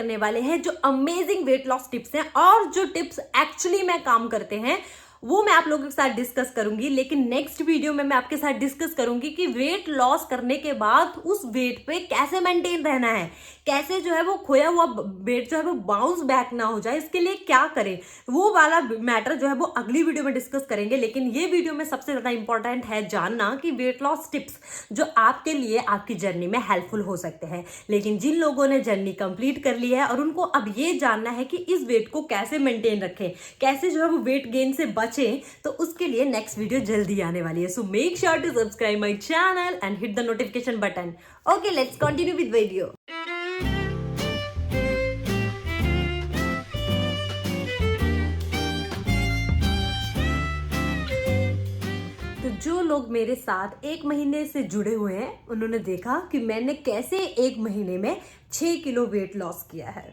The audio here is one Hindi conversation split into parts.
करने वाले हैं जो अमेजिंग वेट लॉस टिप्स हैं और जो टिप्स एक्चुअली में काम करते हैं वो मैं आप लोगों के साथ डिस्कस करूंगी। लेकिन नेक्स्ट वीडियो में मैं आपके साथ डिस्कस करूंगी कि वेट लॉस करने के बाद उस वेट पे कैसे मेंटेन रहना है, कैसे जो है वो खोया हुआ वेट जो है वो बाउंस बैक ना हो जाए, इसके लिए क्या करें, वो वाला मैटर जो है वो अगली वीडियो में डिस्कस करेंगे। लेकिन ये वीडियो में सबसे ज्यादा इंपॉर्टेंट है जानना कि वेट लॉस टिप्स जो आपके लिए आपकी जर्नी में हेल्पफुल हो सकते हैं। लेकिन जिन लोगों ने जर्नी कंप्लीट कर ली है और उनको अब ये जानना है कि इस वेट को कैसे मेंटेन रखें, कैसे जो है वो वेट गेन से बचें, तो उसके लिए नेक्स्ट वीडियो जल्दी आने वाली है। So make sure to subscribe my channel and hit the notification button. Okay, let's continue with video. तो जो लोग मेरे साथ 1 महीने से जुड़े हुए हैं उन्होंने देखा कि मैंने कैसे 1 महीने में 6 किलो वेट लॉस किया है।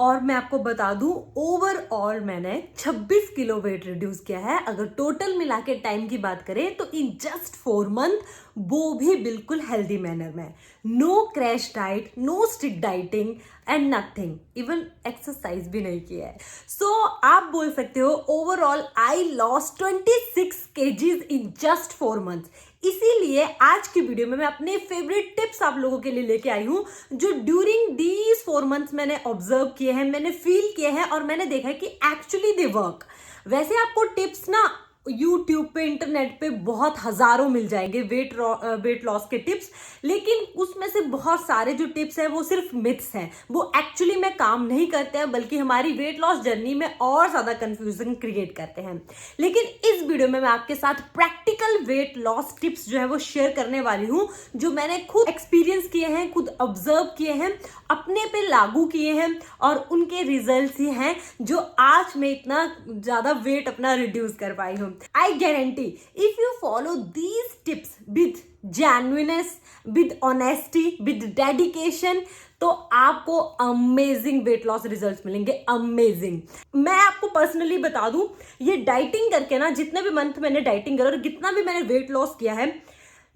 और मैं आपको बता दूं, ओवरऑल मैंने 26 किलो वेट रिड्यूस किया है। अगर टोटल मिला के टाइम की बात करें तो इन जस्ट 4 मंथ, वो भी बिल्कुल हेल्दी मैनर में। No crash diet, no strict dieting and nothing, even exercise भी नहीं किया है। सो आप बोल सकते हो overall I lost 26 kgs in just 4 months. इसीलिए आज की वीडियो में मैं अपने फेवरेट टिप्स आप लोगों के लिए लेके आई हूं जो ड्यूरिंग दीज 4 मंथ्स मैंने ऑब्जर्व किए हैं, मैंने फील किए हैं और मैंने देखा है कि एक्चुअली दे वर्क। वैसे आपको टिप्स ना यूट्यूब पे, इंटरनेट पे बहुत हजारों मिल जाएंगे वेट लॉस के टिप्स, लेकिन उसमें से बहुत सारे जो टिप्स हैं वो सिर्फ मिथ्स हैं, वो एक्चुअली में काम नहीं करते हैं, बल्कि हमारी वेट लॉस जर्नी में और ज्यादा कंफ्यूजन क्रिएट करते हैं। लेकिन इस वीडियो में मैं आपके साथ प्रैक्टिकल वेट लॉस टिप्स जो है वो शेयर करने वाली हूं, जो मैंने खुद एक्सपीरियंस किए हैं, खुद ऑब्जर्व किए हैं, अपने पे लागू किए हैं और उनके रिजल्ट्स ही हैं जो आज मैं इतना ज्यादा वेट अपना रिड्यूस कर पाई हूं। I guarantee if you follow these tips with genuineness, with honesty, with dedication, तो आपको अमेजिंग वेट लॉस रिजल्ट्स मिलेंगे। अमेजिंग। मैं आपको पर्सनली बता दूं, ये डाइटिंग करके ना, जितने भी मंथ मैंने डाइटिंग करा और जितना भी मैंने वेट लॉस किया है,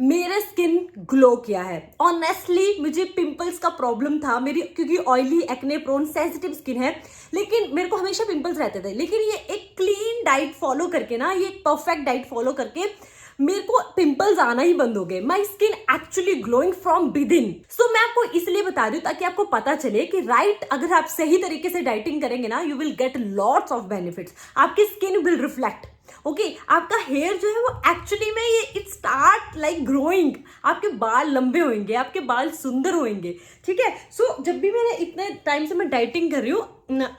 मेरे स्किन ग्लो किया है। ऑनेस्टली मुझे पिंपल्स का प्रॉब्लम था मेरी, क्योंकि oily, acne prone, sensitive skin है, लेकिन मेरे को हमेशा पिंपल्स रहते थे। लेकिन ये एक क्लीन डाइट फॉलो करके ना, ये एक परफेक्ट डाइट फॉलो करके मेरे को पिंपल्स आना ही बंद हो गए। My skin actually glowing from within. So मैं आपको इसलिए बता रही हूँ ताकि आपको पता चले कि अगर आप सही तरीके से डाइटिंग करेंगे ना, you will get lots of benefits. आपकी स्किन विल रिफ्लेक्ट। ओके, आपका हेयर जो है वो एक्चुअली में ये इट स्टार्ट लाइक ग्रोइंग। आपके बाल लंबे होंगे, आपके बाल सुंदर होंगे। ठीक है। सो जब भी मैंने इतने टाइम से मैं डाइटिंग कर रही हूँ,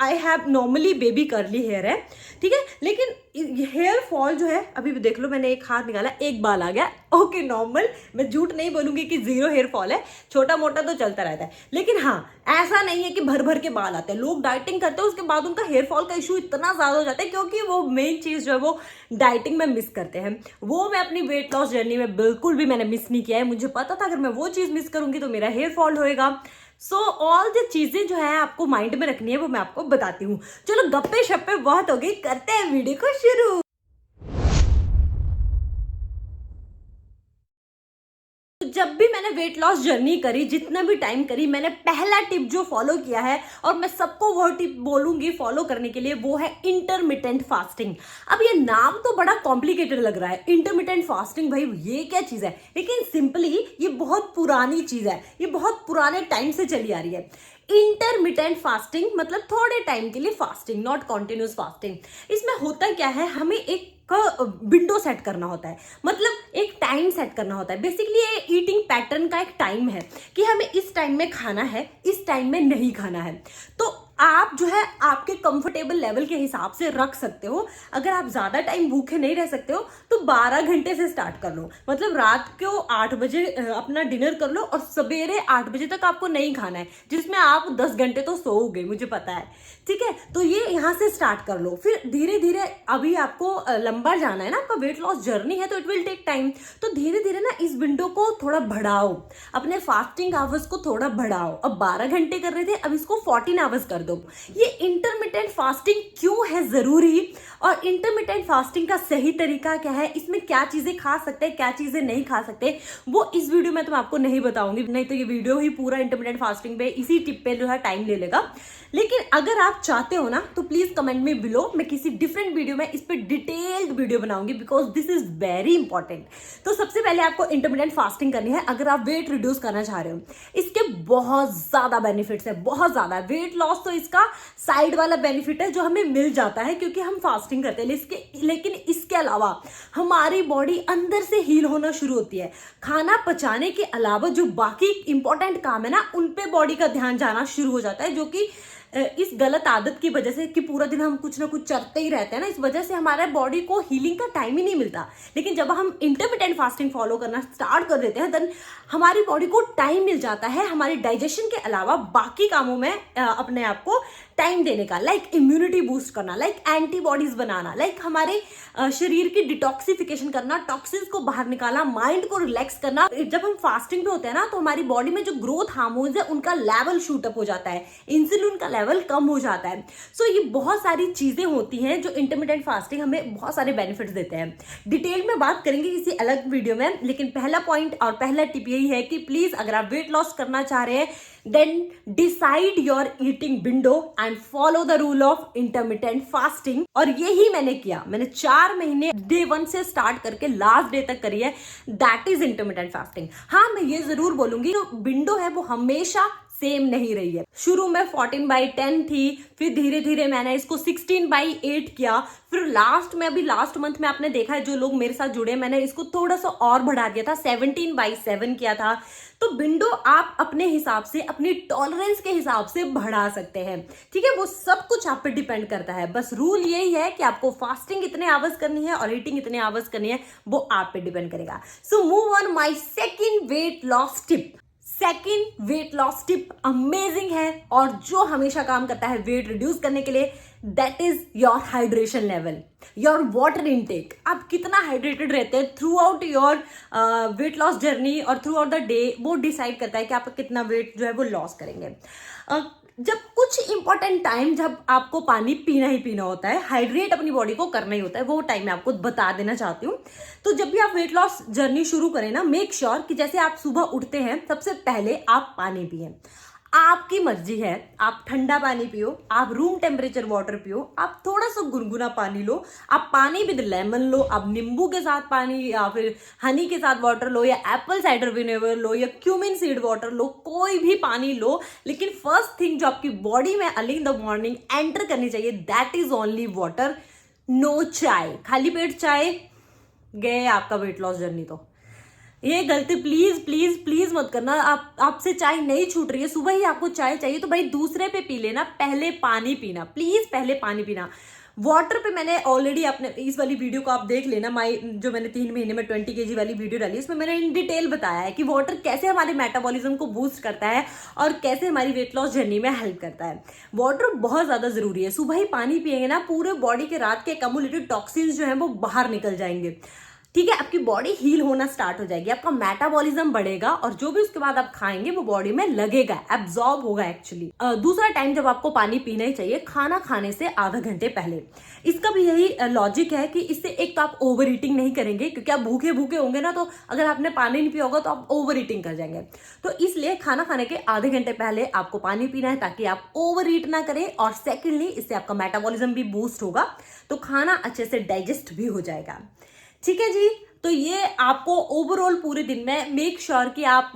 I have normally baby curly hair है, ठीक है, लेकिन हेयर फॉल जो है, अभी भी देख लो, मैंने एक हाथ निकाला, एक बाल आ गया। Okay, normal. मैं झूठ नहीं बोलूंगी कि 0 हेयर फॉल है, छोटा मोटा तो चलता रहता है, लेकिन हाँ, ऐसा नहीं है कि भर भर के बाल आते हैं। लोग डाइटिंग करते हैं उसके बाद उनका हेयर फॉल का इशू इतना ज्यादा हो जाता है क्योंकि वो मेन चीज जो है वो डाइटिंग में मिस करते हैं। वो मैं अपनी वेट लॉस जर्नी में बिल्कुल भी मैंने मिस नहीं किया है। मुझे पता था अगर मैं वो चीज मिस करूंगी तो मेरा हेयर फॉल होएगा। सो ऑल द चीजें जो है आपको माइंड में रखनी है वो मैं आपको बताती हूँ। चलो गप्पे शप्पे बहुत हो गई, करते हैं वीडियो को शुरू। जब भी मैंने वेट लॉस जर्नी करी, जितना भी टाइम करी, मैंने पहला टिप जो फॉलो किया है और मैं सबको वो टिप बोलूंगी फॉलो करने के लिए, वो है इंटरमिटेंट फास्टिंग। अब ये नाम तो बड़ा कॉम्प्लिकेटेड लग रहा है, इंटरमिटेंट फास्टिंग, भाई ये क्या चीज है, लेकिन सिंपली ये बहुत पुरानी चीज है, ये बहुत पुराने टाइम से चली आ रही है। इंटरमिटेंट फास्टिंग मतलब थोड़े टाइम के लिए फास्टिंग, नॉट कॉन्टिन्यूस फास्टिंग। इसमें होता क्या है, हमें एक विंडो सेट करना होता है, मतलब एक टाइम सेट करना होता है। बेसिकली ये ईटिंग पैटर्न का एक टाइम है कि हमें इस टाइम में खाना है, इस टाइम में नहीं खाना है। तो आप जो है आपके कंफर्टेबल लेवल के हिसाब से रख सकते हो। अगर आप ज्यादा टाइम भूखे नहीं रह सकते हो तो 12 घंटे से स्टार्ट कर लो, मतलब रात को 8 बजे अपना डिनर कर लो और सवेरे 8 बजे तक आपको नहीं खाना है, जिसमें आप 10 घंटे तो सोओगे, मुझे पता है। ठीक है, तो ये यहाँ से स्टार्ट कर लो। फिर धीरे धीरे, अभी आपको लंबा जाना है ना, आपका वेट लॉस जर्नी है, तो इट विल टेक टाइम। तो धीरे धीरे ना इस विंडो को थोड़ा बढ़ाओ, अपने फास्टिंग आवर्स को थोड़ा बढ़ाओ। अब 12 घंटे कर रहे थे, अब इसको 14 आवर्स कर दो। दो। ये इंटरमिटेंट फास्टिंग क्यों है ज़रूरी और इंटरमिटेंट फास्टिंग का सही तरीका क्या है, इसमें क्या चीज़ें खा सकते हैं, क्या चीज़ें नहीं खा सकते, वो इस वीडियो में तो मैं आपको नहीं बताऊंगी, नहीं तो ये वीडियो ही पूरा इंटरमिटेंट फास्टिंग पे इसी टिप पे जो है टाइम ले लेगा। लेकिन अगर आप चाहते हो ना तो प्लीज कमेंट में बिलो, मैं किसी डिफरेंट वीडियो में इस पे डिटेल्ड वीडियो बनाऊंगी because this is very important. तो सबसे पहले आपको इंटरमिटेंट फास्टिंग करनी है अगर आप वेट रिड्यूस करना चाह रहे हो। इसके बहुत ज्यादा बेनिफिट्स है, बहुत ज्यादा। वेट लॉस तो इसका साइड वाला बेनिफिट है जो हमें मिल जाता है क्योंकि हम फास्टिंग करते हैं, लेकिन इसके अलावा हमारी बॉडी अंदर से हील होना शुरू होती है। खाना पचाने के अलावा जो बाकी इंपॉर्टेंट काम है ना, उन पे बॉडी का ध्यान जाना शुरू हो जाता है, जो कि इस गलत आदत की वजह से कि पूरा दिन हम कुछ ना कुछ चरते ही रहते हैं ना, इस वजह से हमारे बॉडी को हीलिंग का टाइम ही नहीं मिलता। लेकिन जब हम इंटरमिटेंट फास्टिंग फॉलो करना स्टार्ट कर देते हैं देन हमारी बॉडी को टाइम मिल जाता है हमारी डाइजेशन के अलावा बाकी कामों में अपने आप को टाइम देने का, लाइक इम्यूनिटी बूस्ट करना, लाइक एंटीबॉडीज बनाना, लाइक हमारे शरीर की डिटॉक्सिफिकेशन करना, टॉक्सिन्स को बाहर निकालना, माइंड को रिलैक्स करना। जब हम फास्टिंग पे होते हैं ना तो हमारी बॉडी में जो ग्रोथ हार्मोन्स है उनका लेवल शूट अप हो जाता है, इंसुलिन का लेवल कम हो जाता है। सो ये बहुत सारी चीजें होती हैं जो इंटरमिटेंट फास्टिंग हमें बहुत सारे बेनिफिट्स देते हैं। डिटेल में बात करेंगे किसी अलग वीडियो में, लेकिन पहला पॉइंट और पहला टिप यही है कि प्लीज अगर आप वेट लॉस करना चाह रहे हैं then decide your eating window and follow the rule of intermittent fasting। और यही मैंने किया, मैंने 4 महीने डे 1 से स्टार्ट करके लास्ट डे तक करी है, दैट इज इंटरमिटेंट फास्टिंग। हाँ, मैं ये जरूर बोलूंगी जो विंडो है वो हमेशा सेम नहीं रही है। शुरू में 14/10 थी, फिर धीरे धीरे मैंने इसको 16/8 किया, फिर लास्ट मंथ में आपने देखा है जो लोग मेरे साथ जुड़े, मैंने इसको थोड़ा सा और बढ़ा दिया था, 17/7 किया था। तो विंडो आप अपने हिसाब से, अपनी टॉलरेंस के हिसाब से बढ़ा सकते हैं, ठीक है। वो सब कुछ आप पे डिपेंड करता है, बस रूल यही है कि आपको फास्टिंग इतने आवर्स करनी है और ईटिंग इतने आवर्स करनी है, वो आप पे डिपेंड करेगा। So move on my second wait loss tip. Second wait loss tip amazing है और जो हमेशा काम करता है वेट रिड्यूस करने के लिए, that is your hydration level, your water intake. आप कितना हाइड्रेटेड रहते हैं through out your weight loss journey और थ्रू आउट द डे, वो डिसाइड करता है कि आप कितना वेट जो है वो लॉस करेंगे। जब कुछ इंपॉर्टेंट टाइम जब आपको पानी पीना ही पीना होता है, हाइड्रेट अपनी बॉडी को करना ही होता है, वो टाइम मैं आपको बता देना चाहती हूँ। तो जब भी आप वेट लॉस जर्नी शुरू करें ना, मेक श्योर कि जैसे आप सुबह उठते हैं सबसे पहले आप पानी पिए। आपकी मर्जी है, आप ठंडा पानी पियो, आप रूम टेम्परेचर वाटर पियो, आप थोड़ा सा गुनगुना पानी लो, आप पानी विद लेमन लो, आप नींबू के साथ पानी या फिर हनी के साथ वाटर लो, या एप्पल साइडर विनेगर लो, या क्यूमिन सीड वाटर लो, कोई भी पानी लो। लेकिन फर्स्ट थिंग जो आपकी बॉडी में early in the morning enter करनी चाहिए, that is only water, no chai. खाली पेट चाय, गए आपका वेट लॉस जर्नी। तो ये गलती प्लीज प्लीज प्लीज मत करना। आपसे चाय नहीं छूट रही है, सुबह ही आपको चाय चाहिए तो भाई दूसरे पे पी लेना, पहले पानी पीना, प्लीज पहले पानी पीना। वाटर पे मैंने ऑलरेडी अपने इस वाली वीडियो को आप देख लेना, जो मैंने 3 महीने में 20 kg वाली वीडियो डाली, उसमें मैंने इन डिटेल बताया है कि वाटर कैसे हमारे मेटाबॉलिज्म को बूस्ट करता है और कैसे हमारी वेट लॉस जर्नी में हेल्प करता है। वाटर बहुत ज्यादा जरूरी है, सुबह ही पानी पिएंगे ना, पूरे बॉडी के रात के कम्युलेटिव टॉक्सिन्स जो है वो बाहर निकल जाएंगे, ठीक है। आपकी बॉडी हील होना स्टार्ट हो जाएगी, आपका मेटाबॉलिज्म बढ़ेगा और जो भी उसके बाद आप खाएंगे वो बॉडी में लगेगा, एब्जॉर्ब होगा एक्चुअली। दूसरा टाइम जब आपको पानी पीना ही चाहिए, खाना खाने से आधा घंटे पहले। इसका भी यही लॉजिक है कि इससे एक तो आप ओवर ईटिंग नहीं करेंगे, क्योंकि आप भूखे भूखे होंगे ना, तो अगर आपने पानी नहीं पिया होगा तो आप ओवर ईटिंग कर जाएंगे। तो इसलिए खाना खाने के आधे घंटे पहले आपको पानी पीना है ताकि आप ओवर ईट ना करें, और सेकेंडली इससे आपका मेटाबॉलिज्म भी बूस्ट होगा, तो खाना अच्छे से डाइजेस्ट भी हो जाएगा, ठीक है जी। तो ये आपको ओवरऑल पूरे दिन में मेक श्योर कि आप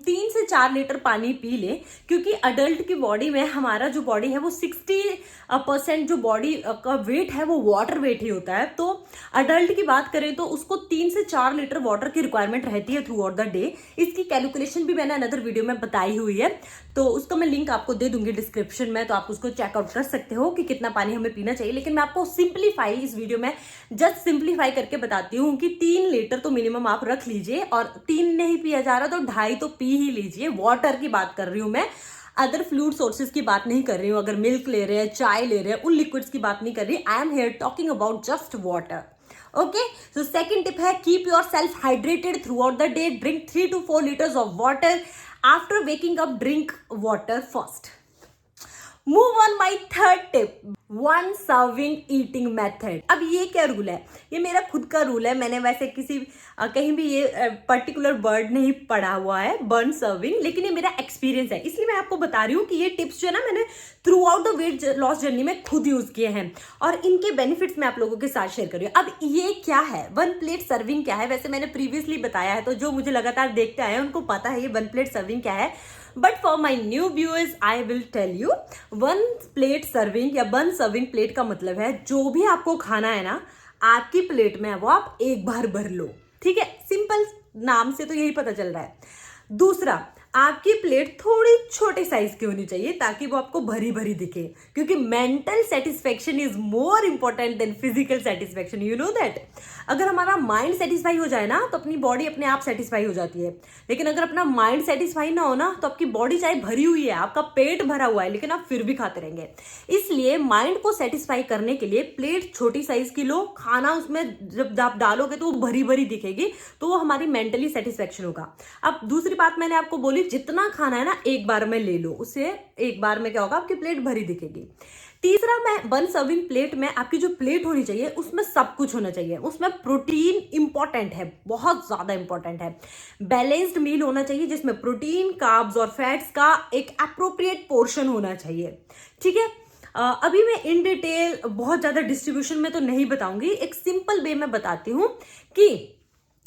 3 से 4 लीटर पानी पी लें, क्योंकि अडल्ट की बॉडी में, हमारा जो बॉडी है वो 60% जो बॉडी का वेट है वो वाटर वेट ही होता है। तो अडल्ट की बात करें तो उसको 3 से 4 लीटर वाटर की रिक्वायरमेंट रहती है थ्रू आउट द डे। इसकी कैलकुलेशन भी मैंने अनदर वीडियो में बताई हुई है, तो उसका मैं लिंक आपको दे दूंगी डिस्क्रिप्शन में, तो आप उसको चेकआउट कर सकते हो कि कितना पानी हमें पीना चाहिए। लेकिन मैं आपको सिंप्लीफाई इस वीडियो में जस्ट सिंप्लीफाई करके बताती हूँ कि 3 लीटर तो मिनिमम आप रख लीजिए, और 3 नहीं पिया जा रहा तो 2.5 तो पी ही लीजिए। वाटर की बात कर रही हूं मैं, अदर फ्लूइड सोर्सेज की बात नहीं कर रही हूँ। अगर मिल्क ले रहे हैं, चाय ले रहे हैं, उन लिक्विड्स की बात नहीं कर रही, I am here talking about just water. Okay, so second tip है keep yourself hydrated throughout the day, drink 3 to 4 liters of water, after waking up drink water first. Move on my third tip, one serving eating method. अब ये क्या रूल है? ये मेरा खुद का रूल है। मैंने वैसे किसी कहीं भी ये पर्टिकुलर वर्ड नहीं पढ़ा हुआ है वन सर्विंग, लेकिन ये मेरा एक्सपीरियंस है, इसलिए मैं आपको बता रही हूँ कि ये टिप्स जो है ना मैंने through out the wait loss journey में खुद यूज किए हैं और इनके बेनिफिट्स मैं आप लोगों के साथ शेयर कर रही हूँ। अब ये क्या है वन प्लेट सर्विंग क्या है? वैसे मैंने प्रीवियसली बताया है, तो जो मुझे लगातार देखते आए हैं उनको पता है ये वन प्लेट सर्विंग क्या है। But for my new viewers I will tell you, one plate serving या वन सर्विंग प्लेट का मतलब है जो भी आपको खाना है ना आपकी प्लेट में वो आप एक बार भर लो। ठीक है, सिंपल, नाम से तो यही पता चल रहा है। दूसरा, आपकी प्लेट थोड़ी छोटे साइज की होनी चाहिए ताकि वो आपको भरी भरी दिखे, क्योंकि mental satisfaction is more important than physical satisfaction, you know that. अगर हमारा माइंड सेटिस्फाई हो जाए ना तो अपनी बॉडी अपने आप सेटिस्फाई हो जाती है, लेकिन अगर अपना माइंड सेटिस्फाई ना हो ना तो आपकी बॉडी चाहे भरी हुई है, आपका पेट भरा हुआ है, लेकिन आप फिर भी खाते रहेंगे। इसलिए माइंड को सेटिस्फाई करने के लिए प्लेट छोटी साइज की लो, खाना उसमें जब आप डालोगे तो वो भरी भरी दिखेगी, तो वो हमारी मेंटली सेटिस्फेक्शन होगा। अब दूसरी बात मैंने आपको बोली, जितना खाना है ना एक बार में ले लो, उससे एक बार में क्या होगा आपकी प्लेट भरी दिखेगी। तीसरा, मैं वन सर्विंग प्लेट में आपकी जो प्लेट होनी चाहिए उसमें सब कुछ होना चाहिए। उसमें प्रोटीन इंपॉर्टेंट है, बहुत ज्यादा इंपॉर्टेंट है। बैलेंस्ड मील होना चाहिए जिसमें प्रोटीन, कार्ब्स और फैट्स का एक अप्रोप्रिएट पोर्शन होना चाहिए। ठीक है, अभी मैं इन डिटेल बहुत ज्यादा डिस्ट्रीब्यूशन में तो नहीं बताऊंगी, एक सिंपल वे में बताती हूं कि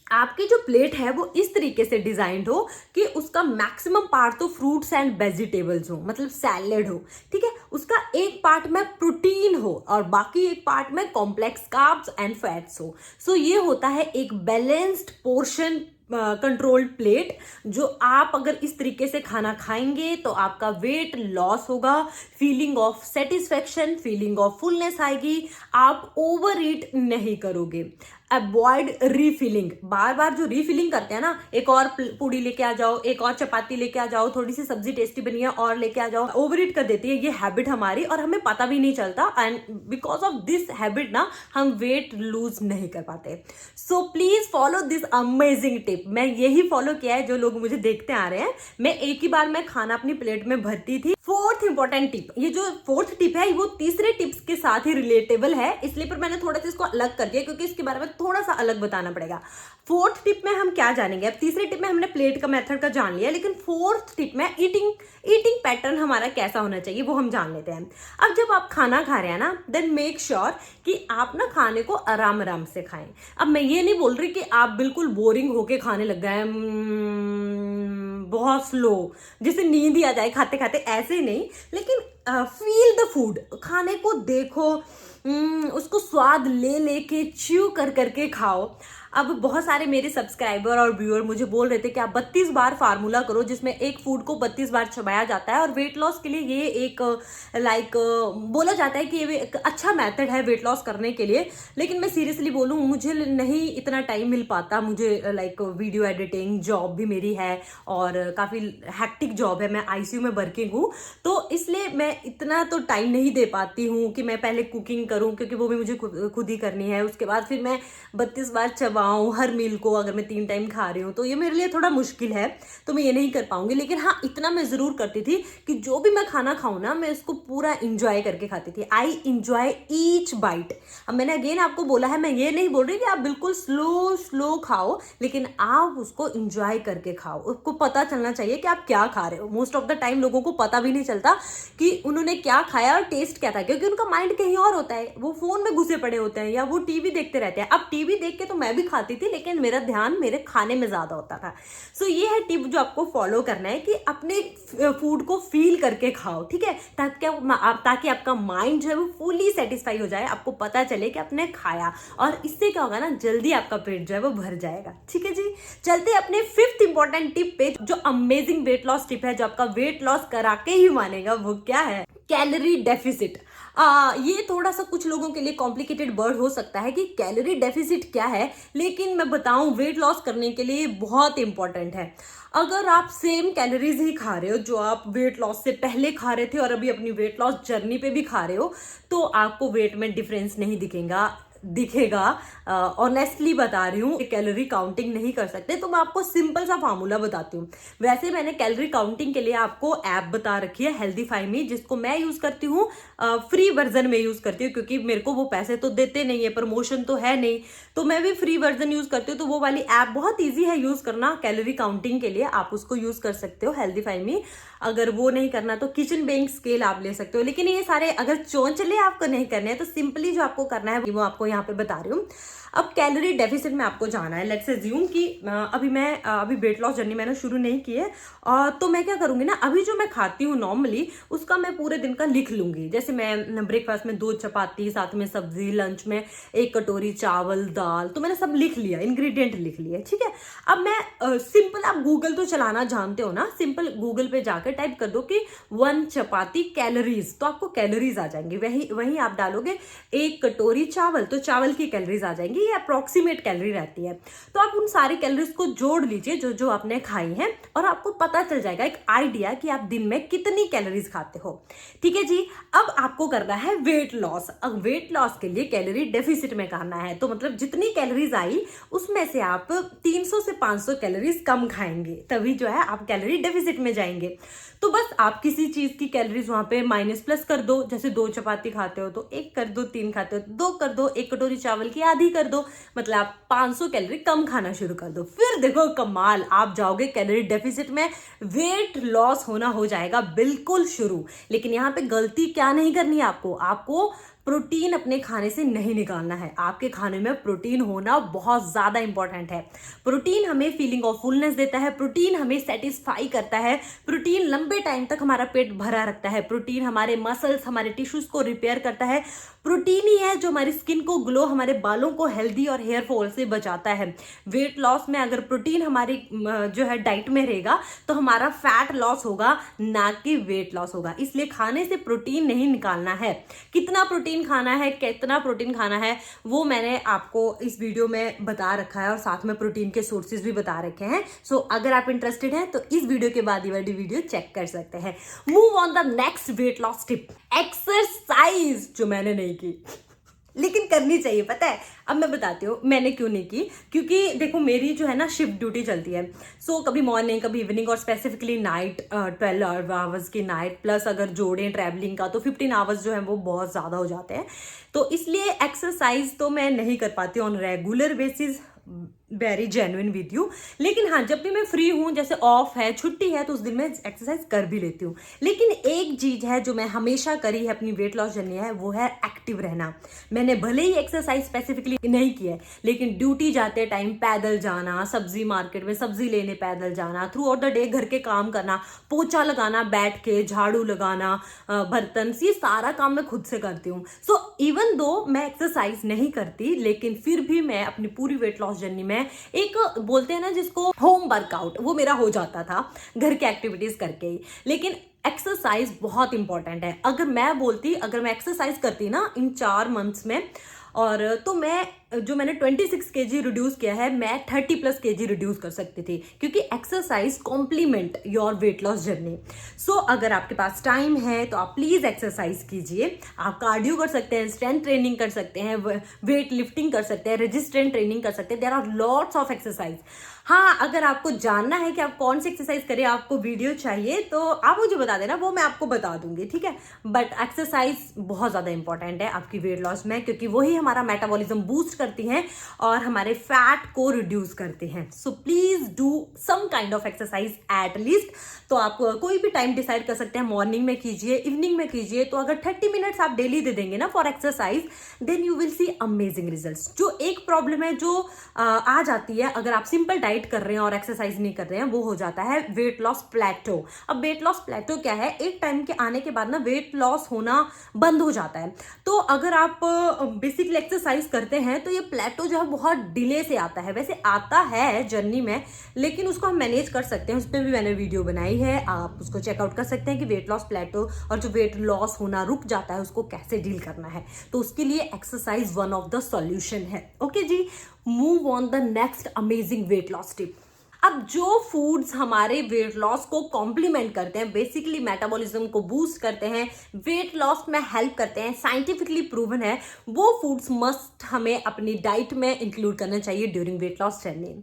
आपकी जो प्लेट है वो इस तरीके से डिजाइंड हो कि उसका मैक्सिमम पार्ट तो फ्रूट्स एंड वेजिटेबल्स हो, मतलब सैलेड हो। ठीक है, उसका एक पार्ट में प्रोटीन हो और बाकी एक पार्ट में कॉम्प्लेक्स कार्ब्स एंड फैट्स हो। सो ये होता है एक बैलेंस्ड पोर्शन कंट्रोल्ड प्लेट। जो आप अगर इस तरीके से खाना खाएंगे तो आपका वेट लॉस होगा, feeling of satisfaction, feeling of fullness आएगी, आप ओवर ईट नहीं करोगे। अवॉइड रीफिलिंग, बार बार जो रीफिलिंग करते हैं ना, एक और पूड़ी लेके आ जाओ, एक और चपाती लेके आ जाओ, थोड़ी सी सब्जी टेस्टी बनी है और लेके आ जाओ, ओवर ईट कर देती है ये हैबिट हमारी और हमें पता भी नहीं चलता, and because of this habit ना हम वेट लूज नहीं कर पाते। So please follow this amazing tip. मैं यही फॉलो किया है, जो लोग मुझे देखते आ रहे हैं, मैं एक ही बार में खाना अपनी प्लेट में भरती थी। फोर्थ इंपॉर्टेंट टिप, ये जो फोर्थ टिप है वो तीसरे टिप्स के साथ ही रिलेटेबल है, इसलिए पर मैंने थोड़ा सा इसको अलग कर दिया क्योंकि इसके बारे में थोड़ा सा अलग बताना पड़ेगा। फोर्थ टिप में हम क्या जानेंगे? अब तीसरे टिप में हमने प्लेट का मेथड का जान लिया, लेकिन फोर्थ टिप में ईटिंग पैटर्न हमारा कैसा होना चाहिए वो हम जान लेते हैं। अब जब आप खाना खा रहे हैं ना, देन मेक श्योर कि आप ना खाने को आराम आराम से खाएं। अब मैं ये नहीं बोल रही कि आप बिल्कुल बोरिंग होके खाने लग गए, बहुत स्लो, जिसे नींद ही आ जाए खाते खाते, ऐसे नहीं, लेकिन फील द फूड, खाने को देखो, उसको स्वाद ले लेके च्यू कर करके खाओ। अब बहुत सारे मेरे सब्सक्राइबर और व्यूअर मुझे बोल रहे थे कि आप 32 बार फार्मूला करो जिसमें एक फूड को 32 बार चबाया जाता है, और वेट लॉस के लिए ये एक बोला जाता है कि ये एक अच्छा मेथड है वेट लॉस करने के लिए। लेकिन मैं सीरियसली बोलूँ, मुझे नहीं इतना टाइम मिल पाता, मुझे वीडियो एडिटिंग जॉब भी मेरी है और काफ़ी हैक्टिक जॉब है, मैं आईसीयू में वर्किंग हूँ, तो इसलिए मैं इतना तो टाइम नहीं दे पाती हूँ कि मैं पहले कुकिंग करूँ, क्योंकि वो भी मुझे खुद ही करनी है, उसके बाद फिर मैं 32 बार चबाऊँ हर मील को, अगर मैं 3 टाइम खा रही हूँ तो ये मेरे लिए थोड़ा मुश्किल है, तो मैं ये नहीं कर पाऊंगी। लेकिन हाँ, इतना मैं जरूर करती थी कि जो भी मैं खाना खाऊं ना, मैं उसको पूरा इंजॉय करके खाती थी। I enjoy each bite. अब मैंने अगेन आपको बोला है, मैं ये नहीं बोल रही कि आप बिल्कुल स्लो खाओ, लेकिन आप उसको इंजॉय करके खाओ। उसको पता चलना चाहिए कि आप क्या खा रहे हो। मोस्ट ऑफ द टाइम लोगों को पता भी नहीं चलता कि उन्होंने क्या खाया और टेस्ट क्या था, क्योंकि उनका माइंड कहीं और होता है, वो फोन में घुसे पड़े होते हैं या वो टीवी देखते रहते हैं। अब टीवी देख के तो मैं भी खाती थी, लेकिन मेरा ध्यान मेरे खाने में ज्यादा होता था। सो ये है टिप जो आपको फॉलो करना है कि अपने फूड को फील करके खाओ, ठीक है, ताकि आपका माइंड जो है वो फुली सेटिस्फाई हो जाए, आपको पता चले कि आपने खाया, और इससे क्या होगा ना, जल्दी आपका पेट जो है वो भर जाएगा। ठीक है जी, चलते अपने फिफ्थ इंपॉर्टेंट टिप पे, जो अमेजिंग वेट लॉस टिप है, जो आपका वेट लॉस करा के ही मानेगा। वो क्या है? Calorie deficit. ये थोड़ा सा कुछ लोगों के लिए कॉम्प्लिकेटेड वर्ड हो सकता है कि कैलोरी डेफिसिट क्या है, लेकिन मैं बताऊं वेट लॉस करने के लिए बहुत इंपॉर्टेंट है। अगर आप सेम कैलोरीज ही खा रहे हो जो आप वेट लॉस से पहले खा रहे थे और अभी अपनी वेट लॉस जर्नी पे भी खा रहे हो, तो आपको वेट में डिफरेंस नहीं दिखेगा। दिखेगा, ऑनेस्टली बता रही हूँ, कैलोरी काउंटिंग नहीं कर सकते, तो मैं आपको सिंपल सा फार्मूला बताती हूँ। वैसे मैंने कैलोरी काउंटिंग के लिए आपको ऐप बता रखी है हेल्दीफाई मी, जिसको मैं यूज करती हूँ, फ्री वर्जन में यूज करती हूँ, क्योंकि मेरे को वो पैसे तो देते नहीं है, प्रमोशन तो है नहीं, तो मैं भी फ्री वर्जन यूज करती हूँ। तो वो वाली ऐप बहुत ईजी है यूज करना कैलोरी काउंटिंग के लिए, आप उसको यूज कर सकते हो हेल्दीफाई मी। अगर वो नहीं करना तो किचन बेइंग स्केल आप ले सकते हो। लेकिन ये सारे अगर चौंचले आपको नहीं करने हैं तो सिंपली जो आपको करना है वो आपको यहाँ पे बता रही हूँ। अब कैलोरी डेफिसिट में आपको जाना है। लेट्स अज्यूम कि अभी वेट लॉस जर्नी मैंने शुरू नहीं की है, तो मैं क्या करूंगी ना, अभी जो मैं खाती हूँ नॉर्मली उसका मैं पूरे दिन का लिख लूंगी। जैसे मैं ब्रेकफास्ट में 2 चपाती, साथ में सब्जी, लंच में 1 कटोरी चावल, दाल, तो मैंने सब लिख लिया, इंग्रेडिएंट लिख लिए, ठीक है। अब मैं सिंपल, आप गूगल तो चलाना जानते हो ना, सिंपल गूगल पे जाकर टाइप कर दो कि 1 चपाती कैलोरीज, तो आपको कैलोरीज आ जाएंगी। वही आप डालोगे 1 कटोरी चावल, तो चावल की कैलोरीज आ जाएंगी। ये अप्रोक्सीमेट कैलोरी रहती है। तो आप उन सारी कैलोरीज को जोड़ लीजिए जो जो आपने खाई हैं, और आपको पता चल जाएगा एक आइडिया कि आप दिन में कितनी कैलोरीज खाते हो। ठीक है जी। अब आपको करना है वेट लॉस। अब वेट लॉस के लिए कैलोरी डेफिसिट में करना है, तो मतलब जितनी कैलोरीज आई उसमें से आप 300 से 500 कैलोरीज कम खाएंगे, तभी जो है आप कैलोरी डेफिसिट में जाएंगे। तो बस आप किसी चीज की कैलोरीज वहां पे माइनस प्लस कर दो। जैसे 2 चपाती खाते हो तो 1 कर दो, 3 खाते हो तो 2 कर दो, 1 कटोरी चावल की आधी कर दो, मतलब आप 500 कैलोरी कम खाना शुरू कर दो। फिर देखो कमाल, आप जाओगे कैलोरी डेफिसिट में, वेट लॉस होना हो जाएगा बिल्कुल शुरू। लेकिन यहाँ पे गलती क्या नहीं करनी है आपको प्रोटीन अपने खाने से नहीं निकालना है। आपके खाने में प्रोटीन होना बहुत ज्यादा इंपॉर्टेंट है। प्रोटीन हमें फीलिंग ऑफ फुलनेस देता है, प्रोटीन हमें सेटिस्फाई करता है, प्रोटीन लंबे टाइम तक हमारा पेट भरा रखता है, प्रोटीन हमारे मसल्स, हमारे टिश्यूज को रिपेयर करता है, प्रोटीन ही है जो हमारी स्किन को ग्लो, हमारे बालों को हेल्दी और हेयर फॉल से बचाता है। वेट लॉस में अगर प्रोटीन हमारी जो है डाइट में रहेगा तो हमारा फैट लॉस होगा, ना कि वेट लॉस होगा। इसलिए खाने से प्रोटीन नहीं निकालना है। कितना प्रोटीन खाना है, कितना प्रोटीन खाना है, वो मैंने आपको इस वीडियो में बता रखा है, और साथ में प्रोटीन के सोर्सेज भी बता रखे हैं। सो अगर आप इंटरेस्टेड हैं तो इस वीडियो के बाद ये वाली वीडियो चेक कर सकते हैं। Move on the next wait loss tip, exercise, जो मैंने नहीं की लेकिन करनी चाहिए। पता है, अब मैं बताती हूँ मैंने क्यों नहीं की। क्योंकि देखो मेरी जो है ना शिफ्ट ड्यूटी चलती है, सो कभी मॉर्निंग कभी इवनिंग, और स्पेसिफिकली नाइट, 12 आवर्स की नाइट, प्लस अगर जोड़ें ट्रैवलिंग का तो 15 आवर्स जो है वो बहुत ज़्यादा हो जाते हैं। तो इसलिए एक्सरसाइज तो मैं नहीं कर पाती on regular basis, very genuine with you. लेकिन हाँ, जब भी मैं फ्री हूँ, जैसे ऑफ है, छुट्टी है, तो उस दिन मैं एक्सरसाइज कर भी लेती हूँ। लेकिन एक चीज है जो मैं हमेशा करी है अपनी वेट लॉस जर्नी है, वो है एक्टिव रहना। मैंने भले ही एक्सरसाइज स्पेसिफिकली नहीं की है, लेकिन ड्यूटी जाते टाइम पैदल जाना, सब्जी मार्केट में सब्जी लेने पैदल जाना, थ्रू आउट द डे घर के काम करना, पोछा लगाना बैठ के, झाड़ू लगाना, बर्तन, ये सारा काम मैं खुद से करती हूँ। सो इवन दो मैं एक्सरसाइज नहीं करती, लेकिन फिर भी मैं अपनी पूरी वेट लॉस जर्नी में एक, बोलते हैं ना जिसको, होम वर्कआउट, वो मेरा हो जाता था घर की एक्टिविटीज करके ही। लेकिन एक्सरसाइज बहुत इंपॉर्टेंट है। अगर मैं एक्सरसाइज करती ना इन 4 मंथ्स में, और तो मैंने 26 kg रिड्यूस किया है, मैं 30+ kg रिड्यूस कर सकती थी, क्योंकि exercise complement your weight loss journey. So अगर आपके पास टाइम है तो आप प्लीज एक्सरसाइज कीजिए। आप कार्डियो कर सकते हैं, स्ट्रेंथ ट्रेनिंग कर सकते हैं, वेट लिफ्टिंग कर सकते हैं, रेजिस्टेंट ट्रेनिंग कर सकते हैं। There are lots of exercise. हाँ, अगर आपको जानना है कि आप कौन सी एक्सरसाइज करें, आपको वीडियो चाहिए, तो आप मुझे बता देना, वो मैं आपको बता दूंगी, ठीक है। बट एक्सरसाइज बहुत ज्यादा इंपॉर्टेंट है आपकी वेट लॉस में, क्योंकि वही हमारा मेटाबॉलिज्म बूस्ट करती हैं और हमारे फैट को रिड्यूस करते हैं। So please do some kind of exercise at least. तो आप कोई भी टाइम डिसाइड कर सकते हैं, मॉर्निंग में कीजिए, इवनिंग में कीजिए। तो अगर 30 मिनट्स आप डेली दे देंगे ना for exercise, then you will see amazing results. जो एक प्रॉब्लम है जो आ जाती है अगर आप सिंपल डाइट कर रहे हैं और एक्सरसाइज नहीं कर रहे हैं, वो हो जाता है वेट लॉस प्लेटो। अब वेट लॉस प्लेटो क्या है, एक टाइम के आने के बाद ना वेट लॉस होना बंद हो जाता है। तो अगर आप बेसिकली एक्सरसाइज करते हैं तो ये प्लेटो जो है बहुत डिले से आता है। वैसे आता है जर्नी में, लेकिन उसको हम मैनेज कर सकते हैं। उस पर भी मैंने वीडियो बनाई है, आप उसको चेकआउट कर सकते हैं कि वेट लॉस प्लेटो और जो वेट लॉस होना रुक जाता है उसको कैसे डील करना है। तो उसके लिए exercise one of the solution है। ओके जी, move on the next amazing weight loss tip. अब जो फूड्स हमारे वेट लॉस को कॉम्प्लीमेंट करते हैं, बेसिकली मेटाबॉलिज्म को बूस्ट करते हैं, वेट लॉस में हेल्प करते हैं, साइंटिफिकली प्रूवन है, वो फूड्स मस्ट हमें अपनी डाइट में इंक्लूड करना चाहिए ड्यूरिंग वेट लॉस जर्नी।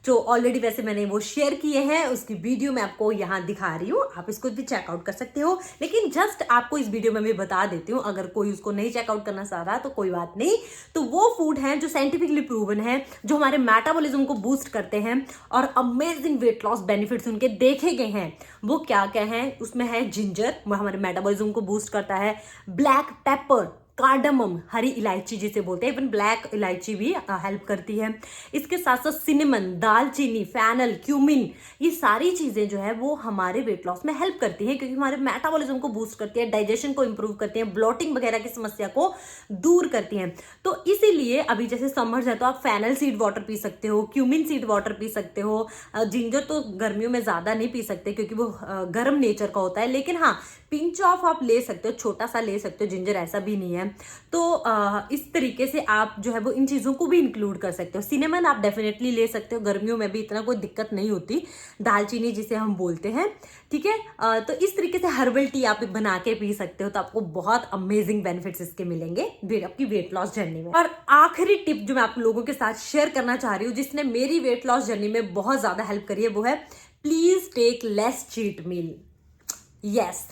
जो ऑलरेडी वैसे मैंने वो शेयर किए हैं, उसकी वीडियो मैं आपको यहाँ दिखा रही हूँ, आप इसको भी चेकआउट कर सकते हो। लेकिन जस्ट आपको इस वीडियो में मैं बता देती हूँ, अगर कोई उसको नहीं चेकआउट करना चाह रहा तो कोई बात नहीं। तो वो फूड हैं जो साइंटिफिकली प्रूवन है, जो हमारे मेटाबॉलिज्म को बूस्ट करते हैं और अमेजिंग वेट लॉस बेनिफिट्स उनके देखे गए हैं। वो क्या क्या हैं? उसमें है जिंजर, वो हमारे मेटाबॉलिज्म को बूस्ट करता है। ब्लैक पेपर, कार्डमम, हरी इलायची जिसे बोलते हैं, इवन ब्लैक इलायची भी हेल्प करती है। इसके साथ साथ सिनेमन, दालचीनी, फैनल, क्यूमिन, ये सारी चीजें जो है वो हमारे वेट लॉस में हेल्प करती हैं, क्योंकि हमारे मेटाबॉलिज्म को बूस्ट करती है, डाइजेशन को इंप्रूव करती है, ब्लोटिंग वगैरह की समस्या को दूर करती हैं। तो इसीलिए अभी जैसे समर्स है तो आप फैनल सीड वाटर पी सकते हो, क्यूमिन सीड वाटर पी सकते हो। जिंजर तो गर्मियों में ज्यादा नहीं पी सकते क्योंकि वो गर्म नेचर का होता है, लेकिन हाँ पिंच ऑफ आप ले सकते हो, छोटा सा ले सकते हो जिंजर, ऐसा भी नहीं है। तो इस तरीके से आप जो है वो इन चीजों को भी इंक्लूड कर सकते हो। सिनेमन आप डेफिनेटली ले सकते हो, गर्मियों में भी इतना कोई दिक्कत नहीं होती। दालचीनी जिसे हम बोलते हैं, ठीक है। तो इस तरीके से हर्बल टी आप बना के पी सकते हो, तो आपको बहुत अमेजिंग बेनिफिट्स इसके मिलेंगे आपकी वेट लॉस जर्नी में। और आखिरी टिप जो मैं आप लोगों के साथ शेयर करना चाह रही हूँ, जिसने मेरी वेट लॉस जर्नी में बहुत ज्यादा हेल्प करी है, वो है please take less cheat meal. Yes,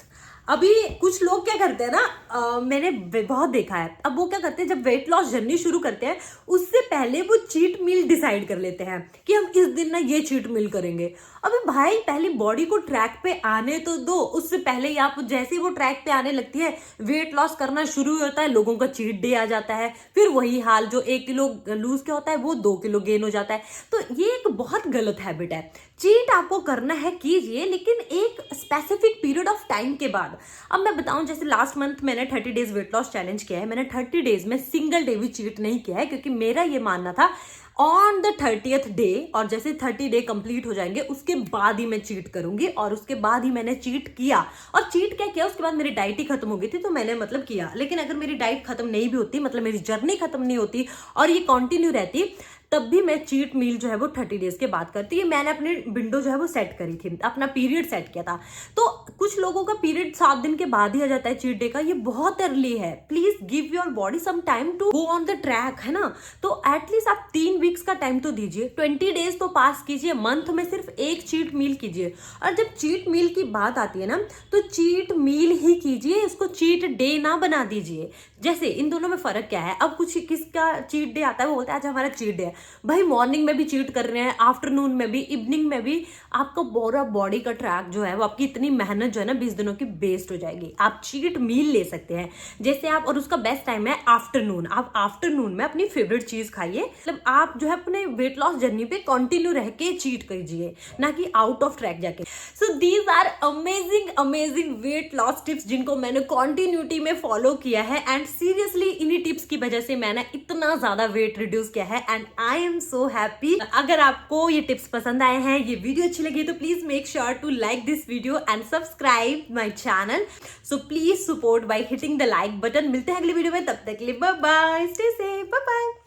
अभी कुछ लोग क्या करते हैं ना, मैंने बहुत देखा है, अब वो क्या करते हैं जब वेट लॉस जर्नी शुरू करते हैं उससे पहले वो चीट मील डिसाइड कर लेते हैं कि हम इस दिन ना ये चीट मील करेंगे। अबे भाई पहले बॉडी को ट्रैक पे आने तो दो, उससे पहले ही आप जैसे ही वो ट्रैक पे आने लगती है, वेट लॉस करना शुरू होता है, लोगों का चीट डे आ जाता है, फिर वही हाल, जो 1 किलो लूज क्या होता है वो 2 किलो गेन हो जाता है। तो ये एक बहुत गलत हैबिट है। चीट आपको करना है कीजिए, लेकिन एक स्पेसिफिक पीरियड ऑफ टाइम के बाद। अब मैं बताऊं, जैसे लास्ट मंथ मैंने 30 डेज वेट लॉस चैलेंज किया है, मैंने 30 डेज में सिंगल डे भी चीट नहीं किया है, क्योंकि मेरा ये मानना था ऑन द 30th डे, और जैसे 30 डे कंप्लीट हो जाएंगे उसके बाद ही मैं चीट करूंगी, और उसके बाद ही मैंने चीट किया। और चीट क्या किया, उसके बाद मेरी डाइट ही खत्म हो गई थी, तो मैंने मतलब किया। लेकिन अगर मेरी डाइट खत्म नहीं भी होती, मतलब मेरी जर्नी खत्म नहीं होती और ये कंटिन्यू रहती, तब भी मैं चीट मील जो है वो 30 डेज के बाद करती है। मैंने अपनी विंडो जो है वो सेट करी थी, अपना पीरियड सेट किया था। तो कुछ लोगों का पीरियड 7 दिन के बाद ही आ जाता है चीट डे का, ये बहुत अर्ली है। Please give your body some time to go on the track, है ना। तो एटलीस्ट आप 3 वीक्स का टाइम तो दीजिए, 20 डेज तो पास कीजिए, मंथ में सिर्फ एक चीट मील कीजिए। और जब चीट मील की बात आती है ना, तो चीट मील ही कीजिए, इसको चीट डे ना बना दीजिए। जैसे इन दोनों में फर्क क्या है, अब कुछ किसका चीट डे आता है वो बोलता है आज हमारा चीट डे है। भाई मॉर्निंग में भी चीट कर रहे हैं, आफ्टरनून में भी, इवनिंग में भी, आपका पूरा बॉडी का ट्रैक जो है वो, आपकी इतनी मेहनत जो है ना 20 दिनों की वेस्ट हो जाएगी। आप चीट मील ले सकते हैं जैसे आप, और उसका बेस्ट टाइम है आफ्टरनून। आप आफ्टरनून में अपनी फेवरेट चीज खाइए, मतलब आप जो है अपने वेट लॉस जर्नी पे कंटिन्यू रह के चीट कीजिए, ना कि आउट ऑफ ट्रैक जाके। So these are amazing weight loss tips जिनको मैंने कॉन्टिन्यूटी में फॉलो किया है, एंड सीरियसली इन्हीं टिप्स की वजह से मैंने इतना ज्यादा वेट रिड्यूस किया है, and I am so happy. अगर आपको ये टिप्स पसंद आए हैं, ये वीडियो अच्छी लगी, तो please make sure to like this video and subscribe my channel. So please support by hitting the like button. मिलते हैं अगली वीडियो में, तब तक के लिए bye bye, stay safe, bye bye.